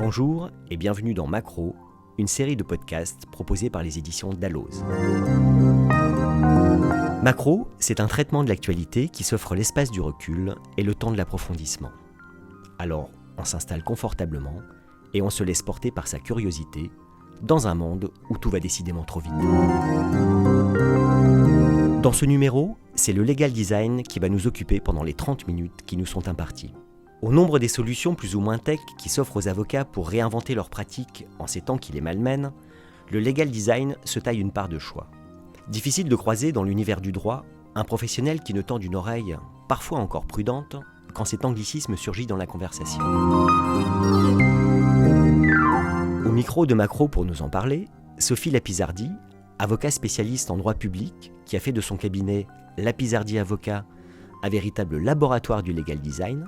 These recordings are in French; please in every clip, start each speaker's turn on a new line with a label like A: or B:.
A: Bonjour et bienvenue dans Macro, une série de podcasts proposés par les éditions Dalloz. Macro, c'est un traitement de l'actualité qui s'offre l'espace du recul et le temps de l'approfondissement. Alors, on s'installe confortablement et on se laisse porter par sa curiosité dans un monde où tout va décidément trop vite. Dans ce numéro, c'est le legal design qui va nous occuper pendant les 30 minutes qui nous sont imparties. Au nombre des solutions plus ou moins tech qui s'offrent aux avocats pour réinventer leurs pratiques en ces temps qui les malmènent, le legal design se taille une part de choix. Difficile de croiser dans l'univers du droit un professionnel qui ne tend une oreille, parfois encore prudente, quand cet anglicisme surgit dans la conversation. Au micro de Macro pour nous en parler, Sophie Lapizardi, avocat spécialiste en droit public qui a fait de son cabinet Lapizardi Avocat un véritable laboratoire du legal design,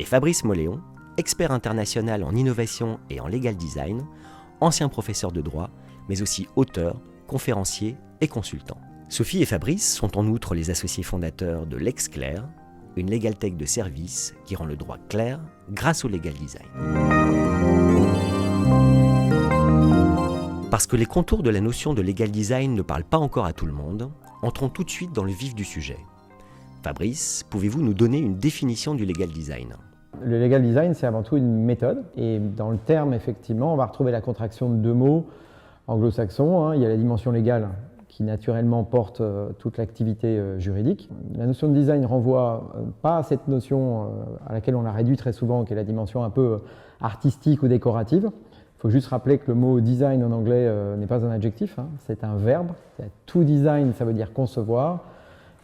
A: et Fabrice Moléon, expert international en innovation et en legal design, ancien professeur de droit, mais aussi auteur, conférencier et consultant. Sophie et Fabrice sont en outre les associés fondateurs de LexClair, une legal tech de service qui rend le droit clair grâce au legal design. Parce que les contours de la notion de legal design ne parlent pas encore à tout le monde, entrons tout de suite dans le vif du sujet. Fabrice, pouvez-vous nous donner une définition du legal design ?
B: Le legal design, c'est avant tout une méthode. Et dans le terme, effectivement, on va retrouver la contraction de deux mots anglo-saxons. Il y a la dimension légale qui naturellement porte toute l'activité juridique. La notion de design renvoie pas à cette notion à laquelle on l'a réduit très souvent, qui est la dimension un peu artistique ou décorative. Il faut juste rappeler que le mot design en anglais n'est pas un adjectif, c'est un verbe. To design, ça veut dire concevoir.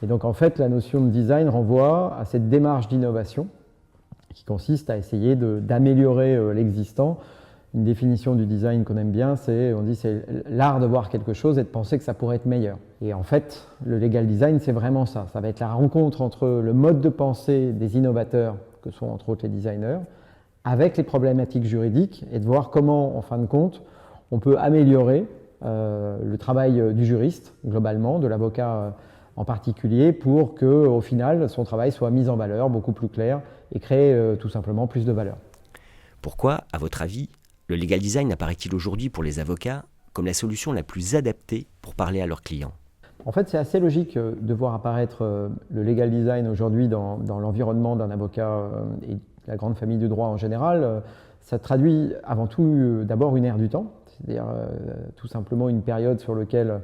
B: Et donc en fait, la notion de design renvoie à cette démarche d'innovation qui consiste à essayer d'améliorer l'existant. Une définition du design qu'on aime bien, c'est l'art de voir quelque chose et de penser que ça pourrait être meilleur. Et en fait, le legal design, c'est vraiment ça. Ça va être la rencontre entre le mode de pensée des innovateurs, que sont entre autres les designers, avec les problématiques juridiques et de voir comment, en fin de compte, on peut améliorer le travail du juriste, globalement, de l'avocat en particulier, pour qu'au final, son travail soit mis en valeur, beaucoup plus clair, et créer tout simplement plus de valeur.
A: Pourquoi, à votre avis, le legal design apparaît-il aujourd'hui pour les avocats comme la solution la plus adaptée pour parler à leurs clients ?
B: En fait, c'est assez logique de voir apparaître le legal design aujourd'hui dans l'environnement d'un avocat et la grande famille du droit en général. Ça traduit avant tout d'abord une ère du temps, c'est-à-dire tout simplement une période sur laquelle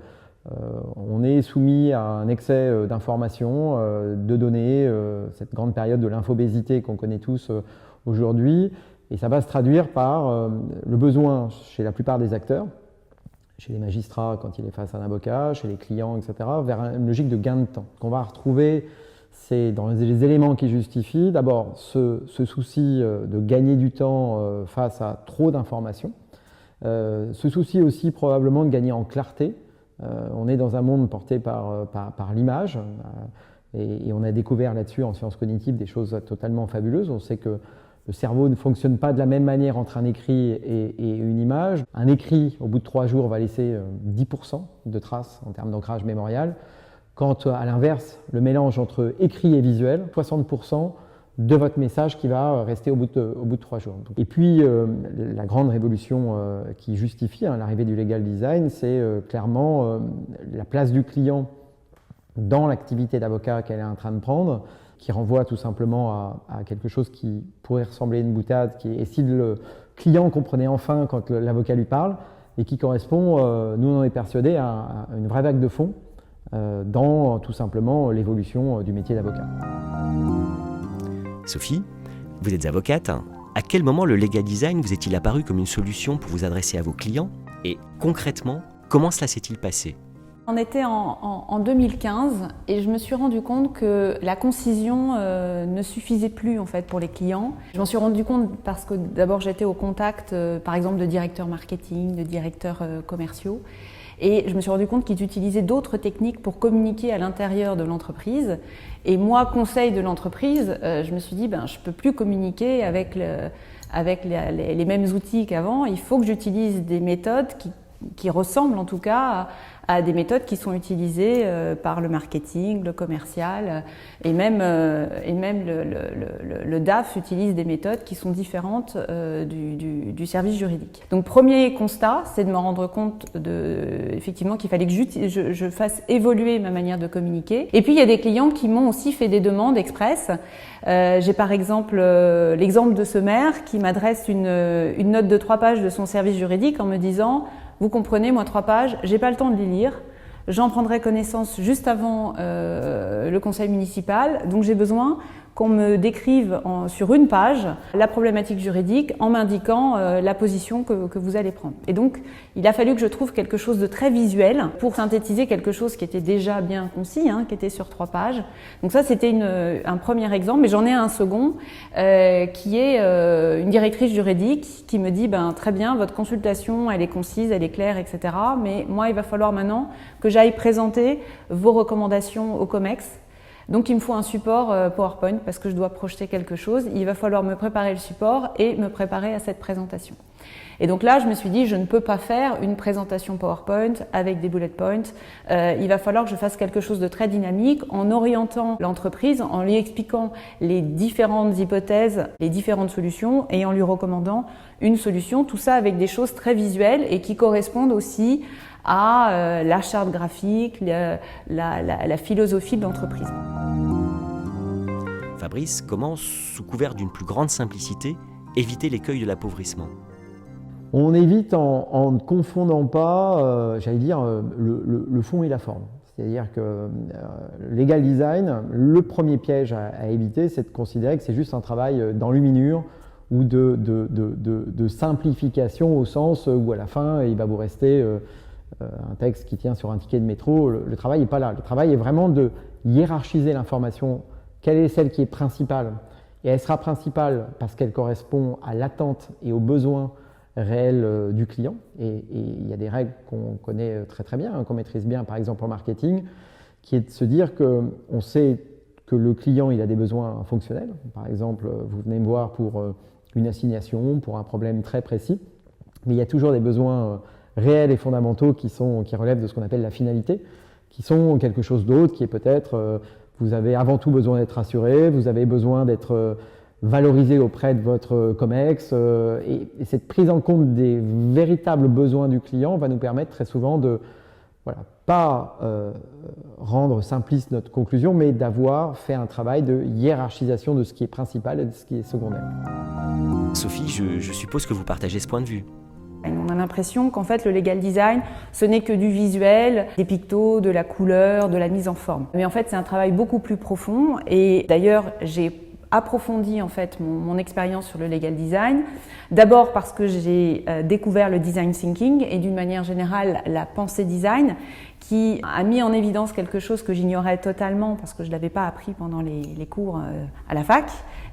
B: on est soumis à un excès d'informations, de données, cette grande période de l'infobésité qu'on connaît tous aujourd'hui. Et ça va se traduire par le besoin chez la plupart des acteurs, chez les magistrats quand il est face à un avocat, chez les clients, etc., vers une logique de gain de temps. Ce qu'on va retrouver, c'est dans les éléments qui justifient d'abord ce souci de gagner du temps face à trop d'informations, ce souci aussi probablement de gagner en clarté. On est dans un monde porté par l'image et on a découvert là-dessus en sciences cognitives des choses totalement fabuleuses. On sait que le cerveau ne fonctionne pas de la même manière entre un écrit et une image. Un écrit, au bout de 3 jours, va laisser 10% de traces en termes d'ancrage mémorial. Quand, à l'inverse, le mélange entre écrit et visuel, 60% de votre message qui va rester au bout de 3 jours. Et puis, la grande révolution qui justifie l'arrivée du legal design, c'est clairement la place du client dans l'activité d'avocat qu'elle est en train de prendre, qui renvoie tout simplement à quelque chose qui pourrait ressembler à une boutade, qui est si le client comprenait enfin quand l'avocat lui parle, et qui correspond, nous on en est persuadés, à une vraie vague de fond dans tout simplement l'évolution du métier d'avocat.
A: Sophie, vous êtes avocate. À quel moment le legal design vous est-il apparu comme une solution pour vous adresser à vos clients ? Et concrètement, comment cela s'est-il passé ?
C: On était en 2015 et je me suis rendu compte que la concision ne suffisait plus en fait pour les clients. Je m'en suis rendu compte parce que d'abord j'étais au contact par exemple de directeurs marketing, de directeurs commerciaux et je me suis rendu compte qu'ils utilisaient d'autres techniques pour communiquer à l'intérieur de l'entreprise. Et moi, conseil de l'entreprise, je me suis dit je ne peux plus communiquer avec les mêmes outils qu'avant, il faut que j'utilise des méthodes qui ressemblent en tout cas à des méthodes qui sont utilisées par le marketing, le commercial, et même le DAF utilise des méthodes qui sont différentes du service juridique. Donc premier constat, c'est de me rendre compte effectivement qu'il fallait que je fasse évoluer ma manière de communiquer. Et puis il y a des clients qui m'ont aussi fait des demandes express. J'ai par exemple l'exemple de ce maire qui m'adresse une note de 3 pages de son service juridique en me disant « Vous comprenez, moi 3 pages, j'ai pas le temps de les lire. J'en prendrai connaissance juste avant le conseil municipal, donc j'ai besoin qu'on me décrive sur une page la problématique juridique en m'indiquant la position que vous allez prendre. » Et donc, il a fallu que je trouve quelque chose de très visuel pour synthétiser quelque chose qui était déjà bien concis, qui était sur 3 pages. Donc ça, c'était un premier exemple, mais j'en ai un second qui est une directrice juridique qui me dit « Très bien, votre consultation, elle est concise, elle est claire, etc. Mais moi, il va falloir maintenant que j'aille présenter vos recommandations au COMEX. Donc il me faut un support PowerPoint parce que je dois projeter quelque chose. Il va falloir me préparer le support et me préparer à cette présentation. Et donc là, je me suis dit, je ne peux pas faire une présentation PowerPoint avec des bullet points. Il va falloir que je fasse quelque chose de très dynamique en orientant l'entreprise, en lui expliquant les différentes hypothèses, les différentes solutions et en lui recommandant une solution. Tout ça avec des choses très visuelles et qui correspondent aussi à la charte graphique, la philosophie de l'entreprise.
A: Fabrice, comment, sous couvert d'une plus grande simplicité, éviter l'écueil de l'appauvrissement?
B: On évite en ne confondant pas, le fond et la forme. C'est-à-dire que le legal design, le premier piège à éviter, c'est de considérer que c'est juste un travail d'enluminure ou de simplification au sens où à la fin, il va vous rester un texte qui tient sur un ticket de métro. Le travail n'est pas là. Le travail est vraiment de hiérarchiser l'information. Quelle est celle qui est principale? Et elle sera principale parce qu'elle correspond à l'attente et aux besoins réels du client. Et il y a des règles qu'on connaît très très bien, qu'on maîtrise bien par exemple en marketing, qui est de se dire qu'on sait que le client il a des besoins fonctionnels. Par exemple, vous venez me voir pour une assignation, pour un problème très précis, mais il y a toujours des besoins réels et fondamentaux qui relèvent de ce qu'on appelle la finalité, qui sont quelque chose d'autre, qui est peut-être vous avez avant tout besoin d'être rassuré, vous avez besoin d'être valorisé auprès de votre COMEX, et cette prise en compte des véritables besoins du client va nous permettre très souvent de pas rendre simpliste notre conclusion, mais d'avoir fait un travail de hiérarchisation de ce qui est principal et de ce qui est secondaire.
A: Sophie, je suppose que vous partagez ce point de vue.
C: On a l'impression qu'en fait le legal design, ce n'est que du visuel, des pictos, de la couleur, de la mise en forme. Mais en fait c'est un travail beaucoup plus profond et d'ailleurs j'ai approfondi en fait mon expérience sur le legal design. D'abord parce que j'ai découvert le design thinking et d'une manière générale la pensée design qui a mis en évidence quelque chose que j'ignorais totalement parce que je ne l'avais pas appris pendant les cours à la fac,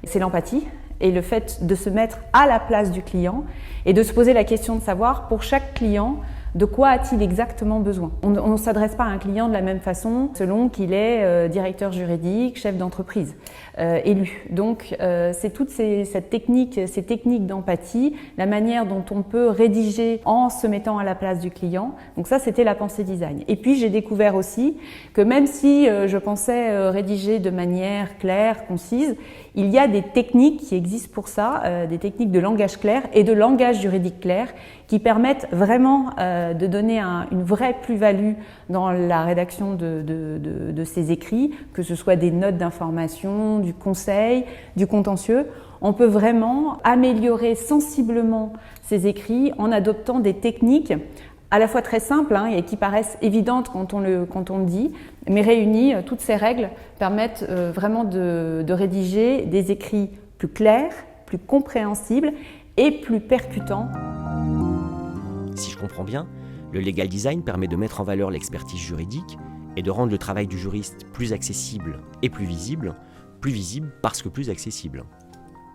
C: c'est l'empathie. Et le fait de se mettre à la place du client et de se poser la question de savoir pour chaque client de quoi a-t-il exactement besoin. On ne s'adresse pas à un client de la même façon selon qu'il est directeur juridique, chef d'entreprise, élu. Donc c'est toute ces techniques d'empathie, la manière dont on peut rédiger en se mettant à la place du client. Donc ça c'était la pensée design. Et puis j'ai découvert aussi que même si je pensais rédiger de manière claire, concise, il y a des techniques qui existent pour ça, des techniques de langage clair et de langage juridique clair qui permettent vraiment de donner une vraie plus-value dans la rédaction de ces écrits, que ce soit des notes d'information, du conseil, du contentieux. On peut vraiment améliorer sensiblement ces écrits en adoptant des techniques à la fois très simples et qui paraissent évidentes quand on le dit, mais réunies, toutes ces règles permettent vraiment de rédiger des écrits plus clairs, plus compréhensibles et plus percutants.
A: Si je comprends bien, le legal design permet de mettre en valeur l'expertise juridique et de rendre le travail du juriste plus accessible et plus visible parce que plus accessible.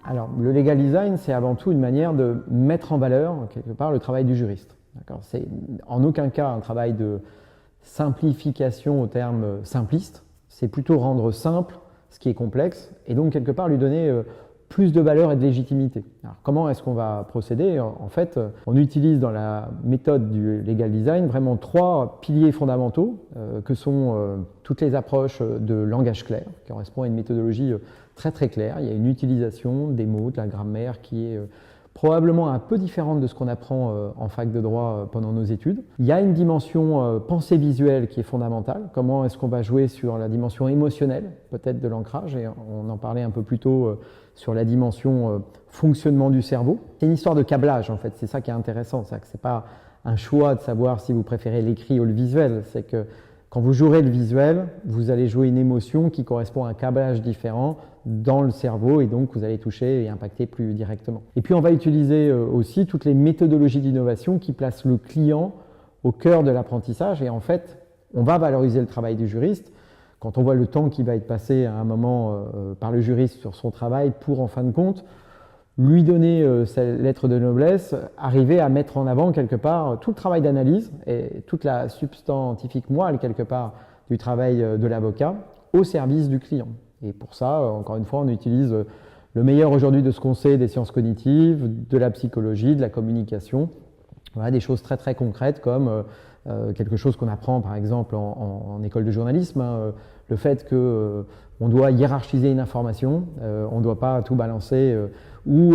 B: Alors, le legal design, c'est avant tout une manière de mettre en valeur, quelque part, le travail du juriste. C'est en aucun cas un travail de simplification au terme simpliste, c'est plutôt rendre simple ce qui est complexe et donc quelque part lui donner plus de valeur et de légitimité. Alors, comment est-ce qu'on va procéder? En fait, on utilise dans la méthode du legal design vraiment 3 piliers fondamentaux que sont toutes les approches de langage clair, qui correspond à une méthodologie très très claire. Il y a une utilisation des mots, de la grammaire qui est probablement un peu différente de ce qu'on apprend en fac de droit pendant nos études. Il y a une dimension pensée visuelle qui est fondamentale. Comment est-ce qu'on va jouer sur la dimension émotionnelle, peut-être de l'ancrage, et on en parlait un peu plus tôt sur la dimension fonctionnement du cerveau. C'est une histoire de câblage en fait, c'est ça qui est intéressant. C'est que c'est pas un choix de savoir si vous préférez l'écrit ou le visuel, c'est que quand vous jouerez le visuel, vous allez jouer une émotion qui correspond à un câblage différent dans le cerveau et donc vous allez toucher et impacter plus directement. Et puis on va utiliser aussi toutes les méthodologies d'innovation qui placent le client au cœur de l'apprentissage et en fait on va valoriser le travail du juriste. Quand on voit le temps qui va être passé à un moment par le juriste sur son travail pour en fin de compte lui donner sa lettre de noblesse, arriver à mettre en avant quelque part tout le travail d'analyse et toute la substantifique moelle quelque part du travail de l'avocat au service du client. Et pour ça, encore une fois, on utilise le meilleur aujourd'hui de ce qu'on sait des sciences cognitives, de la psychologie, de la communication. Voilà, des choses très très concrètes comme quelque chose qu'on apprend par exemple en école de journalisme, hein, le fait qu'on doit hiérarchiser une information, on ne doit pas tout balancer, ou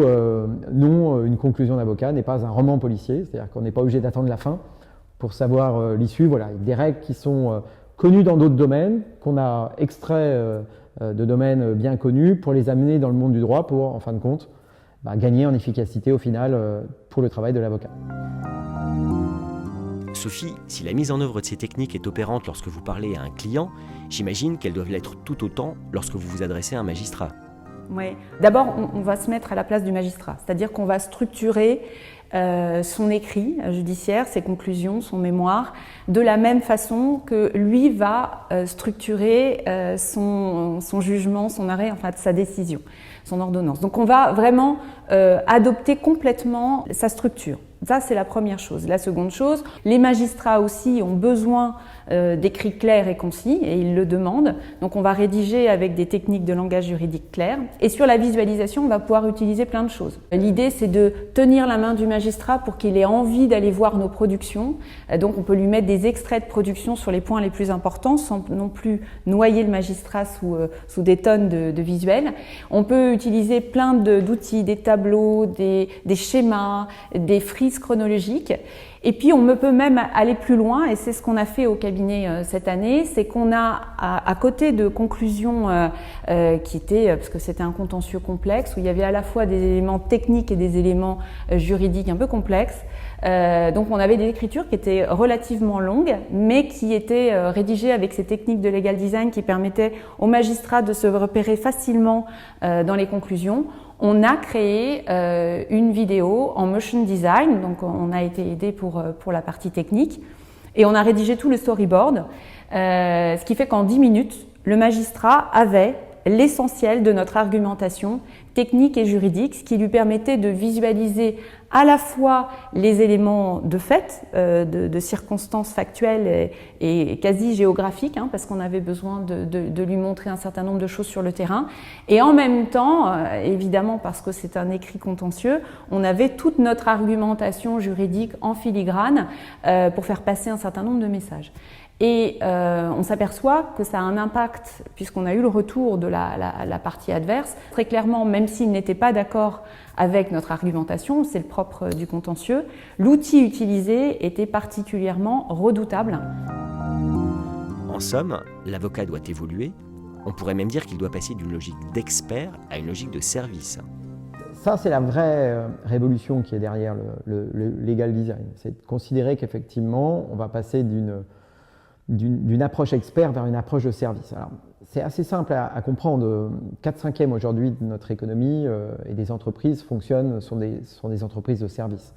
B: non, une conclusion d'avocat n'est pas un roman policier, c'est-à-dire qu'on n'est pas obligé d'attendre la fin pour savoir l'issue. Voilà, des règles qui sont connues dans d'autres domaines, qu'on a extraits de domaines bien connus pour les amener dans le monde du droit pour, en fin de compte, gagner en efficacité au final pour le travail de l'avocat.
A: Sophie, si la mise en œuvre de ces techniques est opérante lorsque vous parlez à un client, j'imagine qu'elles doivent l'être tout autant lorsque vous vous adressez à un magistrat.
C: Oui. D'abord, on va se mettre à la place du magistrat, c'est-à-dire qu'on va structurer son écrit judiciaire, ses conclusions, son mémoire, de la même façon que lui va structurer son jugement, son arrêt, enfin sa décision, son ordonnance. Donc on va vraiment adopter complètement sa structure. Ça, c'est la première chose. La seconde chose, les magistrats aussi ont besoin d'écrits clairs et concis, et ils le demandent. Donc on va rédiger avec des techniques de langage juridique clair. Et sur la visualisation, on va pouvoir utiliser plein de choses. L'idée, c'est de tenir la main du magistrat pour qu'il ait envie d'aller voir nos productions. Donc on peut lui mettre des extraits de production sur les points les plus importants, sans non plus noyer le magistrat sous des tonnes de visuels. On peut utiliser plein d'outils, des tableaux, des schémas, des frises chronologiques. Et puis on peut même aller plus loin, et c'est ce qu'on a fait au cabinet cette année, c'est qu'on a à côté de conclusions qui étaient, parce que c'était un contentieux complexe, où il y avait à la fois des éléments techniques et des éléments juridiques un peu complexes, donc on avait des écritures qui étaient relativement longues, mais qui étaient rédigées avec ces techniques de legal design qui permettaient aux magistrats de se repérer facilement dans les conclusions. On a créé une vidéo en motion design, donc on a été aidé pour la partie technique, et on a rédigé tout le storyboard, ce qui fait qu'en 10 minutes, le magistrat avait l'essentiel de notre argumentation technique et juridique, ce qui lui permettait de visualiser à la fois les éléments de fait, de circonstances factuelles et quasi géographiques, hein, parce qu'on avait besoin de lui montrer un certain nombre de choses sur le terrain, et en même temps, évidemment parce que c'est un écrit contentieux, on avait toute notre argumentation juridique en filigrane pour faire passer un certain nombre de messages. Et on s'aperçoit que ça a un impact, puisqu'on a eu le retour de la partie adverse. Très clairement, même s'il n'était pas d'accord avec notre argumentation, c'est le propre du contentieux, l'outil utilisé était particulièrement redoutable.
A: En somme, l'avocat doit évoluer. On pourrait même dire qu'il doit passer d'une logique d'expert à une logique de service.
B: Ça, c'est la vraie révolution qui est derrière le legal design. C'est de considérer qu'effectivement, on va passer d'une approche expert vers une approche de service. Alors, c'est assez simple à comprendre. 4/5 aujourd'hui de notre économie et des entreprises sont des entreprises de service.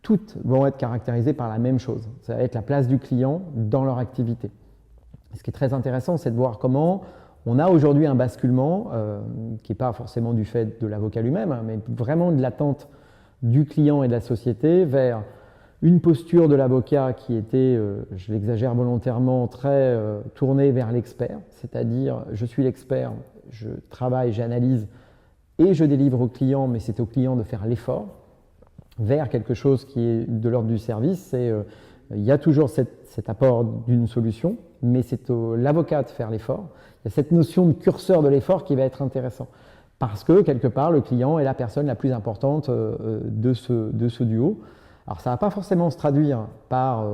B: Toutes vont être caractérisées par la même chose. Ça va être la place du client dans leur activité. Ce qui est très intéressant, c'est de voir comment on a aujourd'hui un basculement qui n'est pas forcément du fait de l'avocat lui-même, hein, mais vraiment de l'attente du client et de la société vers une posture de l'avocat qui était, je l'exagère volontairement, très tournée vers l'expert, c'est-à-dire je suis l'expert, je travaille, j'analyse et je délivre au client, mais c'est au client de faire l'effort, vers quelque chose qui est de l'ordre du service. Il y a toujours cet apport d'une solution, mais c'est à l'avocat de faire l'effort. Il y a cette notion de curseur de l'effort qui va être intéressant, parce que quelque part le client est la personne la plus importante de ce duo. Alors ça ne va pas forcément se traduire par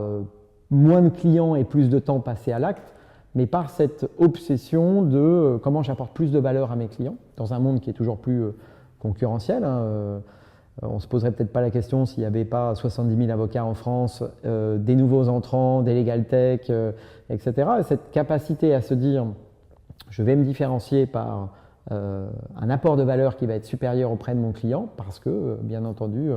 B: moins de clients et plus de temps passé à l'acte, mais par cette obsession de comment j'apporte plus de valeur à mes clients, dans un monde qui est toujours plus concurrentiel. On ne se poserait peut-être pas la question s'il n'y avait pas 70 000 avocats en France, des nouveaux entrants, des legal tech, etc. Et cette capacité à se dire, je vais me différencier par un apport de valeur qui va être supérieur auprès de mon client, parce que, bien entendu,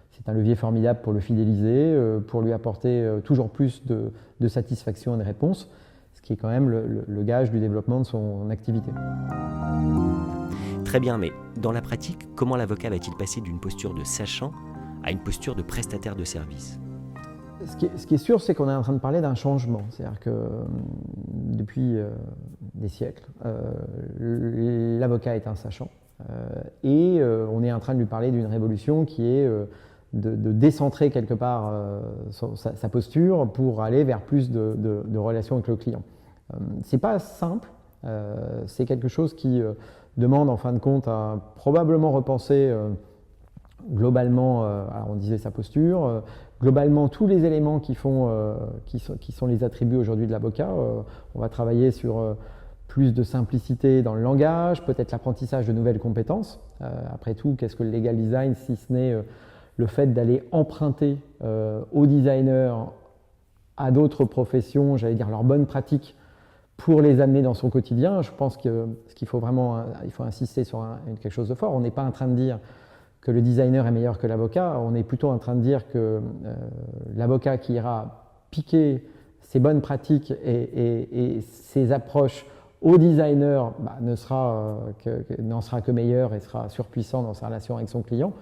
B: c'est un levier formidable pour le fidéliser, pour lui apporter toujours plus de satisfaction et de réponse, ce qui est quand même le gage du développement de son activité.
A: Très bien, mais dans la pratique, comment l'avocat va-t-il passer d'une posture de sachant à une posture de prestataire de service ?
B: Ce qui est sûr, c'est qu'on est en train de parler d'un changement. C'est-à-dire que depuis des siècles, l'avocat est un sachant. Et on est en train de lui parler d'une révolution qui est de décentrer quelque part sa posture pour aller vers plus de relations avec le client. C'est pas simple, c'est quelque chose qui demande en fin de compte à probablement repenser globalement, alors on disait sa posture, globalement tous les éléments qui sont les attributs aujourd'hui de l'avocat. On va travailler sur plus de simplicité dans le langage, peut-être l'apprentissage de nouvelles compétences. Après tout, qu'est-ce que le legal design si ce n'est le fait d'aller emprunter aux designers, à d'autres professions, j'allais dire leurs bonnes pratiques, pour les amener dans son quotidien. Je pense que ce qu'il faut vraiment, il faut insister sur quelque chose de fort. On n'est pas en train de dire que le designer est meilleur que l'avocat, on est plutôt en train de dire que l'avocat qui ira piquer ses bonnes pratiques et ses approches au designer n'en sera que meilleur et sera surpuissant dans sa relation avec son client.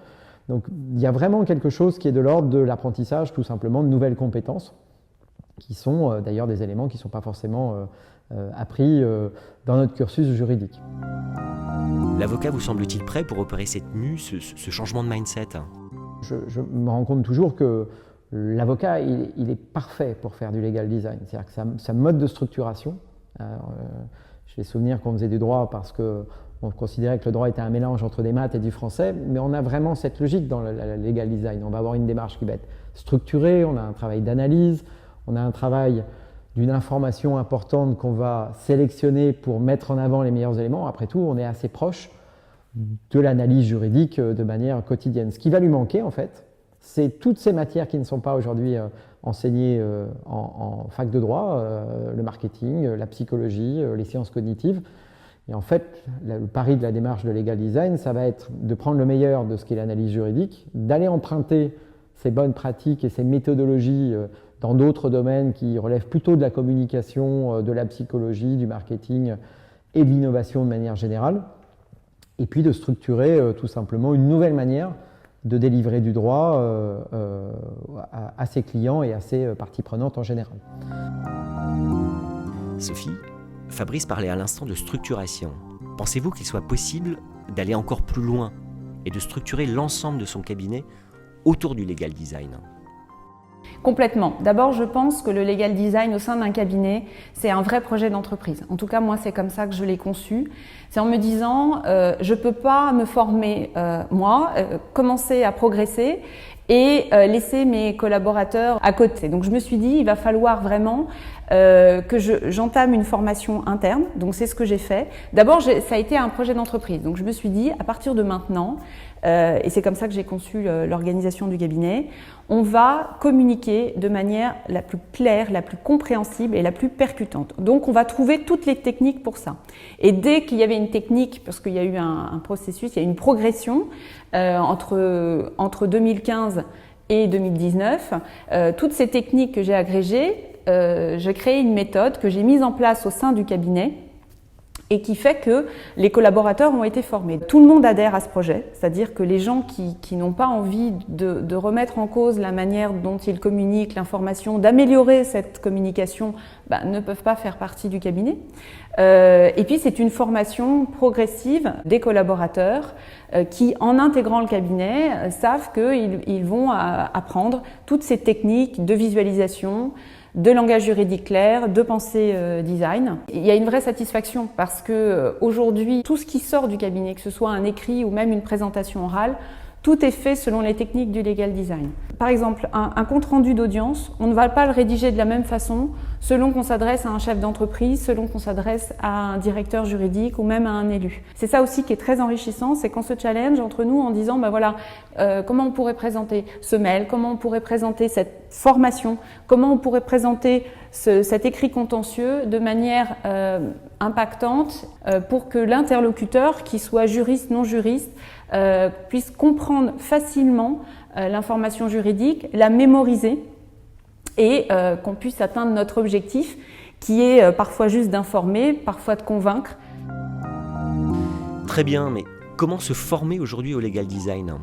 B: Donc il y a vraiment quelque chose qui est de l'ordre de l'apprentissage, tout simplement, de nouvelles compétences, qui sont d'ailleurs des éléments qui ne sont pas forcément appris dans notre cursus juridique.
A: L'avocat vous semble-t-il prêt pour opérer cette mue, ce changement de mindset ? Je
B: me rends compte toujours que l'avocat, il est parfait pour faire du legal design. C'est-à-dire que sa mode de structuration, j'ai souvenir qu'on faisait du droit parce qu'on considérait que le droit était un mélange entre des maths et du français, mais on a vraiment cette logique dans le legal design. On va avoir une démarche qui va être structurée, on a un travail d'analyse, on a un travail d'une information importante qu'on va sélectionner pour mettre en avant les meilleurs éléments. Après tout, on est assez proche de l'analyse juridique de manière quotidienne. Ce qui va lui manquer, en fait, c'est toutes ces matières qui ne sont pas aujourd'hui enseignées en fac de droit, le marketing, la psychologie, les sciences cognitives. Et en fait, le pari de la démarche de legal design, ça va être de prendre le meilleur de ce qu'est l'analyse juridique, d'aller emprunter ces bonnes pratiques et ces méthodologies dans d'autres domaines qui relèvent plutôt de la communication, de la psychologie, du marketing et de l'innovation de manière générale, et puis de structurer tout simplement une nouvelle manière de délivrer du droit à ses clients et à ses parties prenantes en général.
A: Sophie, Fabrice parlait à l'instant de structuration. Pensez-vous qu'il soit possible d'aller encore plus loin et de structurer l'ensemble de son cabinet autour du legal design ?
C: Complètement. D'abord, je pense que le legal design au sein d'un cabinet, c'est un vrai projet d'entreprise. En tout cas, moi, c'est comme ça que je l'ai conçu. C'est en me disant, je ne peux pas me former, commencer à progresser et laisser mes collaborateurs à côté. Donc, je me suis dit, il va falloir vraiment que j'entame une formation interne. Donc, c'est ce que j'ai fait. D'abord, ça a été un projet d'entreprise. Donc, je me suis dit, à partir de maintenant, et c'est comme ça que j'ai conçu l'organisation du cabinet, on va communiquer de manière la plus claire, la plus compréhensible et la plus percutante. Donc on va trouver toutes les techniques pour ça. Et dès qu'il y avait une technique, parce qu'il y a eu un processus, il y a eu une progression entre 2015 et 2019, toutes ces techniques que j'ai agrégées, j'ai créé une méthode que j'ai mise en place au sein du cabinet et qui fait que les collaborateurs ont été formés. Tout le monde adhère à ce projet, c'est-à-dire que les gens qui n'ont pas envie de remettre en cause la manière dont ils communiquent l'information, d'améliorer cette communication, ne peuvent pas faire partie du cabinet. Et puis c'est une formation progressive des collaborateurs qui, en intégrant le cabinet, savent qu'ils vont apprendre toutes ces techniques de visualisation, de langage juridique clair, de pensée design. Il y a une vraie satisfaction parce que aujourd'hui, tout ce qui sort du cabinet, que ce soit un écrit ou même une présentation orale, tout est fait selon les techniques du legal design. Par exemple, un compte-rendu d'audience, on ne va pas le rédiger de la même façon selon qu'on s'adresse à un chef d'entreprise, selon qu'on s'adresse à un directeur juridique ou même à un élu. C'est ça aussi qui est très enrichissant, c'est qu'on se challenge entre nous en disant comment on pourrait présenter ce mail, comment on pourrait présenter cette formation, comment on pourrait présenter cet écrit contentieux de manière impactante pour que l'interlocuteur, qu'il soit juriste, non juriste, puisse comprendre facilement l'information juridique, la mémoriser et qu'on puisse atteindre notre objectif qui est parfois juste d'informer, parfois de convaincre.
A: Très bien, mais comment se former aujourd'hui au legal design ?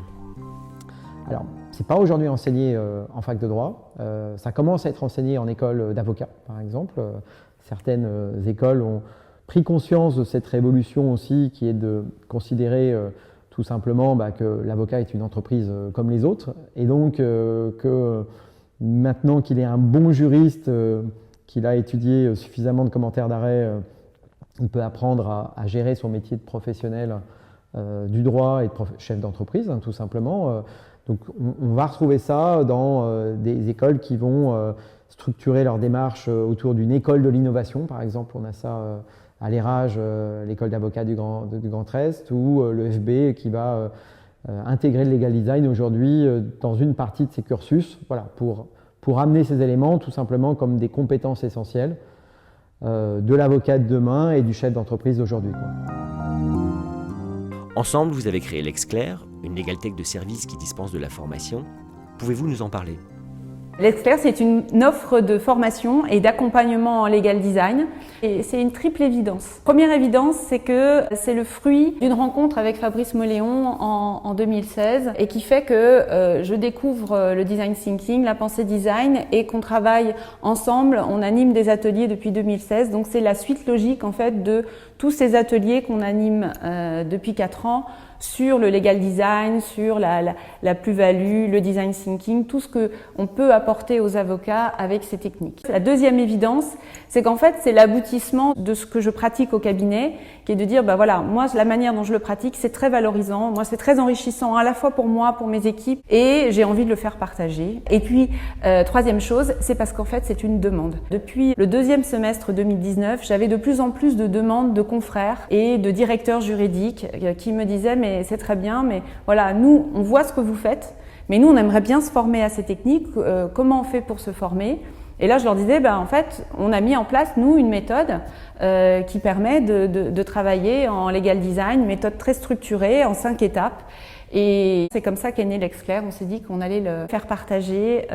B: Alors, c'est pas aujourd'hui enseigné en fac de droit, ça commence à être enseigné en école d'avocat par exemple. Certaines écoles ont pris conscience de cette révolution aussi qui est de considérer tout simplement que l'avocat est une entreprise comme les autres et donc que maintenant qu'il est un bon juriste, qu'il a étudié suffisamment de commentaires d'arrêt, il peut apprendre à gérer son métier de professionnel du droit et de chef d'entreprise, tout simplement. Donc on va retrouver ça dans des écoles qui vont structurer leur démarche autour d'une école de l'innovation, par exemple. On a ça à l'ERAGE, l'école d'avocats du Grand Est, ou le FB qui va intégrer le legal design aujourd'hui dans une partie de ses cursus, voilà, pour amener ces éléments tout simplement comme des compétences essentielles de l'avocat de demain et du chef d'entreprise d'aujourd'hui.
A: Ensemble, vous avez créé LexClair, une legal tech de service qui dispense de la formation. Pouvez-vous nous en parler ?
C: LexClair, c'est une offre de formation et d'accompagnement en legal design et c'est une triple évidence. Première évidence, c'est que c'est le fruit d'une rencontre avec Fabrice Moléon en 2016 et qui fait que je découvre le design thinking, la pensée design et qu'on travaille ensemble. On anime des ateliers depuis 2016, donc c'est la suite logique en fait de tous ces ateliers qu'on anime depuis 4 ans sur le legal design, sur la plus-value, le design thinking, tout ce qu'on peut apporter aux avocats avec ces techniques. La deuxième évidence, c'est qu'en fait, c'est l'aboutissement de ce que je pratique au cabinet, qui est de dire, moi, la manière dont je le pratique, c'est très valorisant, moi, c'est très enrichissant à la fois pour moi, pour mes équipes, et j'ai envie de le faire partager. Et puis, troisième chose, c'est parce qu'en fait, c'est une demande. Depuis le deuxième semestre 2019, j'avais de plus en plus de demandes de confrères et de directeurs juridiques qui me disaient, mais c'est très bien, mais voilà, nous, on voit ce que vous faites, mais nous, on aimerait bien se former à ces techniques. Comment on fait pour se former ? Et là, je leur disais, en fait, on a mis en place, nous, une méthode qui permet de travailler en legal design, une méthode très structurée, en 5 étapes. Et c'est comme ça qu'est né LexClair. On s'est dit qu'on allait le faire partager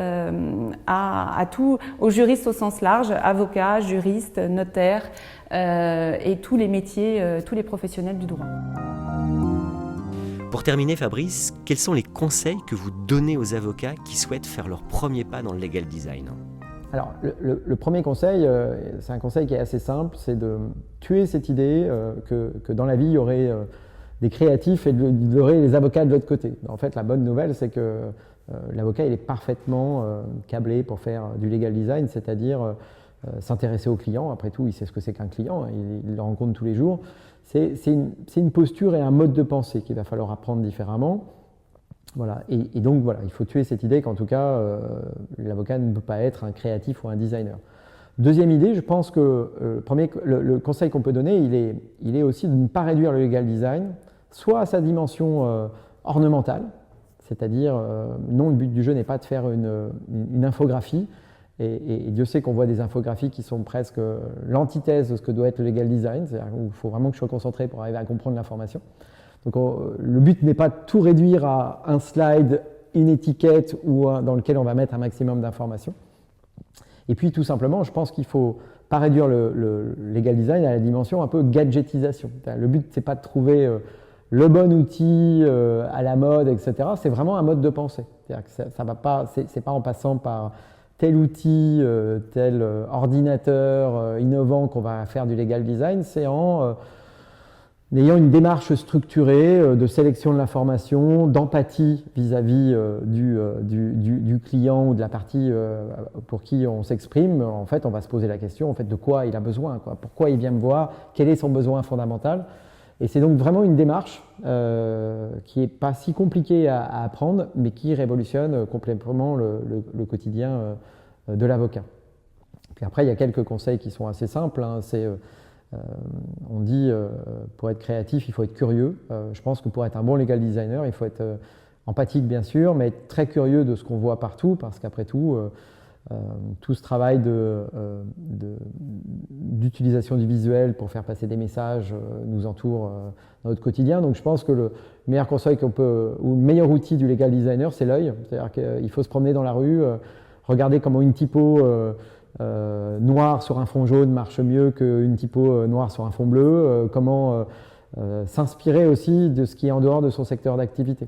C: à tous, aux juristes au sens large, avocats, juristes, notaires et tous les métiers, tous les professionnels du droit.
A: Pour terminer, Fabrice, quels sont les conseils que vous donnez aux avocats qui souhaitent faire leur premier pas dans le legal design ?
B: Alors, le premier conseil, c'est un conseil qui est assez simple, c'est de tuer cette idée que dans la vie, il y aurait des créatifs et il y aurait les avocats de l'autre côté. En fait, la bonne nouvelle, c'est que l'avocat, il est parfaitement câblé pour faire du legal design, c'est-à-dire s'intéresser au client. Après tout, il sait ce que c'est qu'un client, il le rencontre tous les jours. C'est une posture et un mode de pensée qu'il va falloir apprendre différemment. Voilà. Et donc, voilà, il faut tuer cette idée qu'en tout cas, l'avocat ne peut pas être un créatif ou un designer. Deuxième idée, je pense que le conseil qu'on peut donner, il est aussi de ne pas réduire le legal design, soit à sa dimension ornementale, c'est-à-dire, non, le but du jeu n'est pas de faire une infographie, et Dieu sait qu'on voit des infographies qui sont presque l'antithèse de ce que doit être le legal design, c'est-à-dire qu'il faut vraiment que je sois concentré pour arriver à comprendre l'information. Donc le but n'est pas de tout réduire à un slide, une étiquette dans lequel on va mettre un maximum d'informations. Et puis tout simplement, je pense qu'il ne faut pas réduire le legal design à la dimension un peu gadgetisation. Le but, c'est pas de trouver le bon outil à la mode, etc. C'est vraiment un mode de pensée. C'est-à-dire que ça va pas, c'est pas en passant par tel outil, tel ordinateur innovant qu'on va faire du legal design, c'est en ayant une démarche structurée de sélection de l'information, d'empathie vis-à-vis du client ou de la partie pour qui on s'exprime. En fait, on va se poser la question en fait, de quoi il a besoin, quoi. Pourquoi il vient me voir, quel est son besoin fondamental. Et c'est donc vraiment une démarche qui n'est pas si compliquée à apprendre, mais qui révolutionne complètement le quotidien de l'avocat. Puis après, il y a quelques conseils qui sont assez simples. Hein. On dit, pour être créatif, il faut être curieux. Je pense que pour être un bon legal designer, il faut être empathique, bien sûr, mais être très curieux de ce qu'on voit partout, parce qu'après tout, tout ce travail d'utilisation du visuel pour faire passer des messages nous entoure dans notre quotidien. Donc je pense que le meilleur conseil ou le meilleur outil du legal designer, c'est l'œil. C'est-à-dire qu'il faut se promener dans la rue, regarder comment une typo noire sur un fond jaune marche mieux qu'une typo noire sur un fond bleu, comment s'inspirer aussi de ce qui est en dehors de son secteur d'activité.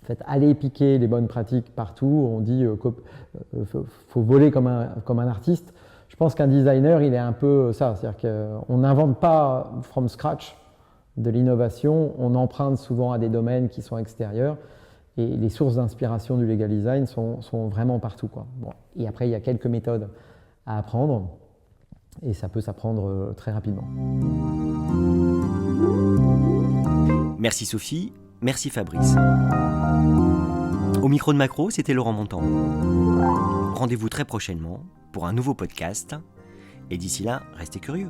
B: En fait, aller piquer les bonnes pratiques partout, on dit faut voler comme un artiste. Je pense qu'un designer, il est un peu ça, c'est-à-dire qu'on n'invente pas from scratch de l'innovation, on emprunte souvent à des domaines qui sont extérieurs et les sources d'inspiration du legal design sont vraiment partout, quoi. Bon. Et après, il y a quelques méthodes à apprendre et ça peut s'apprendre très rapidement.
A: Merci Sophie. Merci Fabrice. Au micro de Macro, c'était Laurent Montand. Rendez-vous très prochainement pour un nouveau podcast. Et d'ici là, restez curieux.